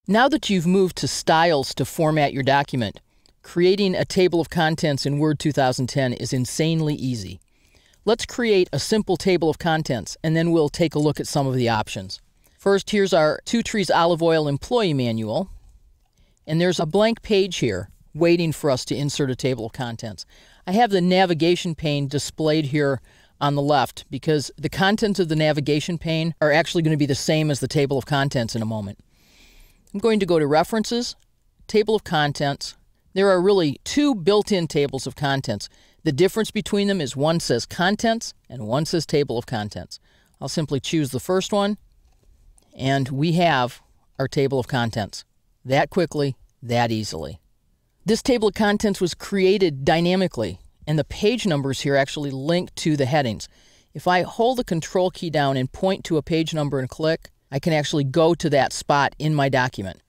Now that you've moved to styles to format your document, creating a table of contents in Word 2010 is insanely easy. Let's create a simple table of contents, and then we'll take a look at some of the options. First, here's our Two Trees Olive Oil Employee Manual, and there's a blank page here waiting for us to insert a table of contents. I have the navigation pane displayed here on the left because the contents of the navigation pane are actually going to be the same as the table of contents in a moment. I'm going to go to References, Table of Contents. There are really two built-in tables of contents. The difference between them is one says Contents and one says Table of Contents. I'll simply choose the first one, and we have our table of contents. That quickly, that easily. This table of contents was created dynamically, and the page numbers here actually link to the headings. If I hold the Control key down and point to a page number and click, I can actually go to that spot in my document.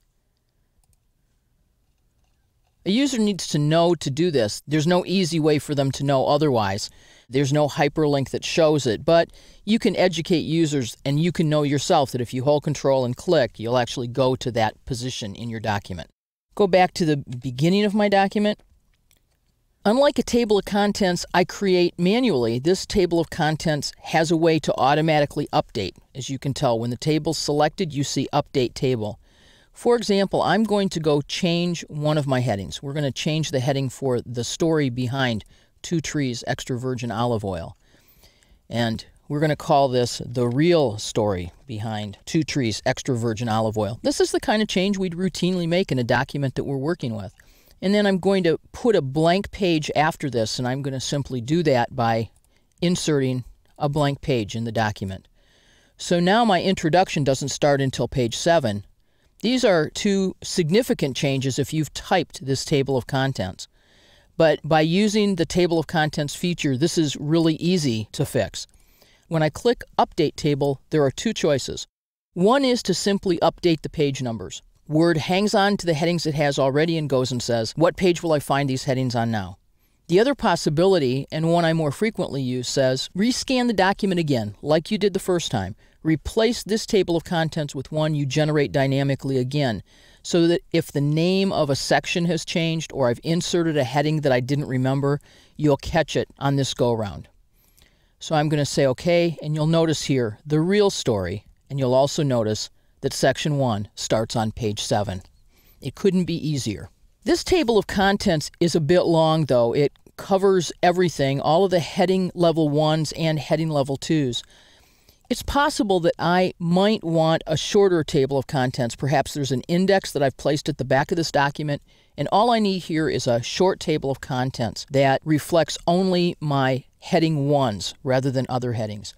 A user needs to know to do this. There's no easy way for them to know otherwise. There's no hyperlink that shows it, but you can educate users and you can know yourself that if you hold Control and click, you'll actually go to that position in your document. Go back to the beginning of my document. Unlike a table of contents I create manually, this table of contents has a way to automatically update. As you can tell, when the table's selected, you see Update Table. For example, I'm going to go change one of my headings. We're going to change the heading for the story behind Two Trees Extra Virgin Olive Oil. And we're going to call this the real story behind Two Trees Extra Virgin Olive Oil. This is the kind of change we'd routinely make in a document that we're working with. And then I'm going to put a blank page after this, and I'm going to simply do that by inserting a blank page in the document. So now my introduction doesn't start until page 7. These are two significant changes if you've typed this table of contents. But by using the table of contents feature, this is really easy to fix. When I click Update Table, there are two choices. One is to simply update the page numbers. Word hangs on to the headings it has already and goes and says, what page will I find these headings on now? The other possibility, and one I more frequently use, says, rescan the document again, like you did the first time. Replace this table of contents with one you generate dynamically again, so that if the name of a section has changed or I've inserted a heading that I didn't remember, you'll catch it on this go-around. So I'm going to say OK, and you'll notice here the real story, and you'll also notice that section 1 starts on page 7. It couldn't be easier. This table of contents is a bit long, though. It covers everything, all of the heading level 1s and heading level 2s. It's possible that I might want a shorter table of contents. Perhaps there's an index that I've placed at the back of this document, and all I need here is a short table of contents that reflects only my heading 1s rather than other headings.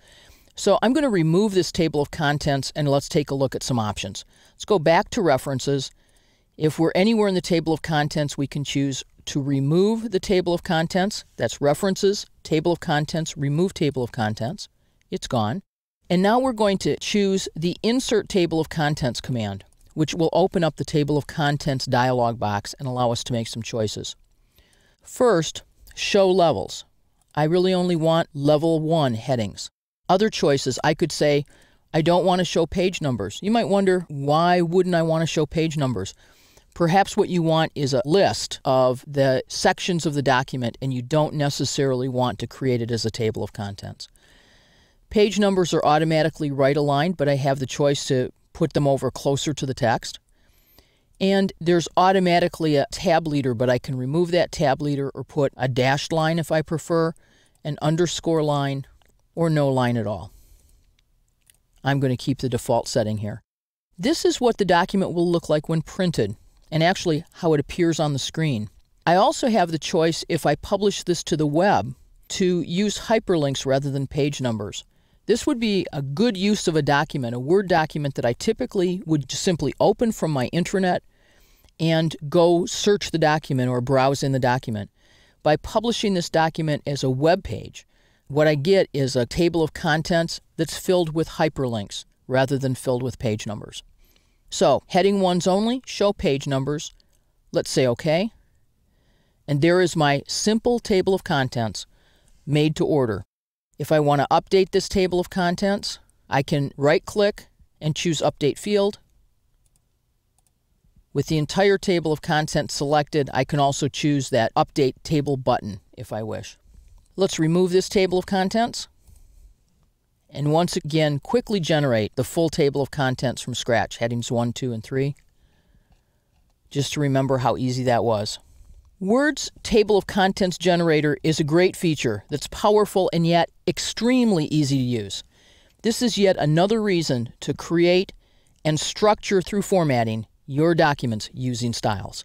So I'm going to remove this table of contents, and let's take a look at some options. Let's go back to References. If we're anywhere in the table of contents, we can choose to remove the table of contents. That's References, Table of Contents, Remove Table of Contents. It's gone. And now we're going to choose the Insert Table of Contents command, which will open up the Table of Contents dialog box and allow us to make some choices. First, Show Levels. I really only want level 1 headings. Other choices, I could say, I don't want to show page numbers. You might wonder, why wouldn't I want to show page numbers? Perhaps what you want is a list of the sections of the document, and you don't necessarily want to create it as a table of contents. Page numbers are automatically right-aligned, but I have the choice to put them over closer to the text. And there's automatically a tab leader, but I can remove that tab leader or put a dashed line if I prefer, an underscore line, or no line at all. I'm going to keep the default setting here. This is what the document will look like when printed, and actually how it appears on the screen. I also have the choice, if I publish this to the web, to use hyperlinks rather than page numbers. This would be a good use of a document, a Word document that I typically would just simply open from my intranet and go search the document or browse in the document. By publishing this document as a web page, what I get is a table of contents that's filled with hyperlinks rather than filled with page numbers. So, heading 1s only, show page numbers. Let's say OK. And there is my simple table of contents made to order. If I want to update this table of contents, I can right-click and choose Update Field. With the entire table of contents selected, I can also choose that Update Table button if I wish. Let's remove this table of contents, and once again quickly generate the full table of contents from scratch, headings 1, 2, and 3, just to remember how easy that was. Word's Table of Contents Generator is a great feature that's powerful and yet extremely easy to use. This is yet another reason to create and structure through formatting your documents using styles.